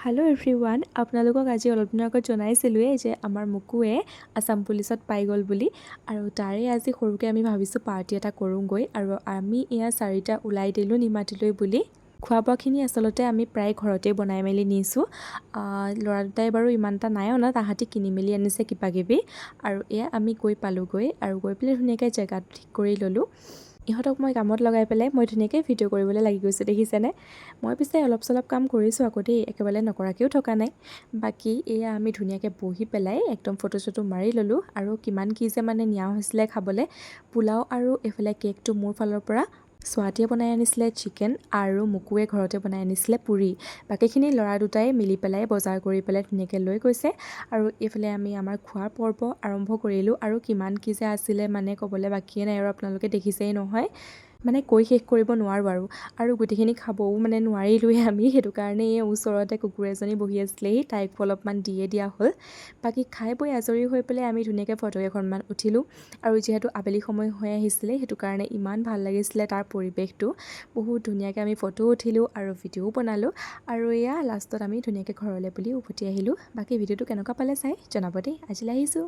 Hello' everyone, আপোনালোকক আজি অলপ দিনৰ আগত জনাইছিলোঁৱেই যে আমাৰ মুকুৱে আছাম পুলিচত পাই গ'ল বুলি। আৰু তাৰে আজি সৰুকৈ আমি ভাবিছোঁ পাৰ্টি এটা কৰোঁগৈ। আৰু আমি এয়া 4টা ওলাই দিলোঁ নিমাতীলৈ বুলি। খোৱা বোৱাখিনি আচলতে আমি প্ৰায় ঘৰতেই বনাই মেলি নিছোঁ। ল'ৰা দুটাই বাৰু ইমান এটা নাই অনা, তাহাঁতি কিনি মেলি আনিছে কিবাকিবি। আৰু এয়া আমি গৈ পালোঁগৈ আৰু গৈ পেলাই ধুনীয়াকৈ জেগাটো ঠিক কৰি ল'লোঁ। ইহঁতক মই কামত লগাই পেলাই মই ধুনীয়াকৈ ভিডিঅ' কৰিবলৈ লাগি গৈছোঁ, দেখিছেনে? মই পিছে অলপ চলপ কাম কৰিছোঁ আকৌ দেই, একেবাৰে নকৰাকৈও থকা নাই। বাকী এয়া আমি ধুনীয়াকৈ বহি পেলাই একদম ফটো চটো মাৰি ল'লোঁ। আৰু কিমান কি যে মানে নিয়া হৈছিলে খাবলৈ, পোলাও আৰু এইফালে কেকটো মোৰ ফালৰ পৰা, ছোৱালীয়ে বনাই আনিছিলে চিকেন আৰু মুকুৱে ঘৰতে বনাই আনিছিলে পুৰি। বাকীখিনি ল'ৰা দুটাই মিলি পেলাই বজাৰ কৰি পেলাই ধুনীয়াকৈ লৈ গৈছে। আৰু এইফালে আমি আমাৰ খোৱাৰ পৰ্ব আৰম্ভ কৰিলোঁ। আৰু কিমান কি যে আছিলে মানে ক'বলৈ বাকীয়ে নাই, আৰু আপোনালোকে দেখিছেই নহয়, মানে কৈ শেষ কৰিব নোৱাৰোঁ। আৰু গোটেইখিনি খাবও মানে নোৱাৰিলোঁৱে আমি, সেইটো কাৰণে এই ওচৰতে কুকুৰ এজনী বহি আছিলেহি, তাইকো অলপমান দিয়ে দিয়া হ'ল। বাকী খাই বৈ আজৰি হৈ পেলাই আমি ধুনীয়াকৈ ফটো কেইখনমান উঠিলোঁ। আৰু যিহেতু আবেলি সময় হৈ আহিছিলে, সেইটো কাৰণে ইমান ভাল লাগিছিলে তাৰ পৰিৱেশটো। বহুত ধুনীয়াকৈ আমি ফটো উঠিলোঁ আৰু ভিডিঅ'ও বনালোঁ। আৰু এয়া লাষ্টত আমি ধুনীয়াকৈ ঘৰলৈ বুলি উভতি আহিলোঁ। বাকী ভিডিঅ'টো কেনেকুৱা পালে চাই জনাব দেই। আজিলৈ আহিছোঁ।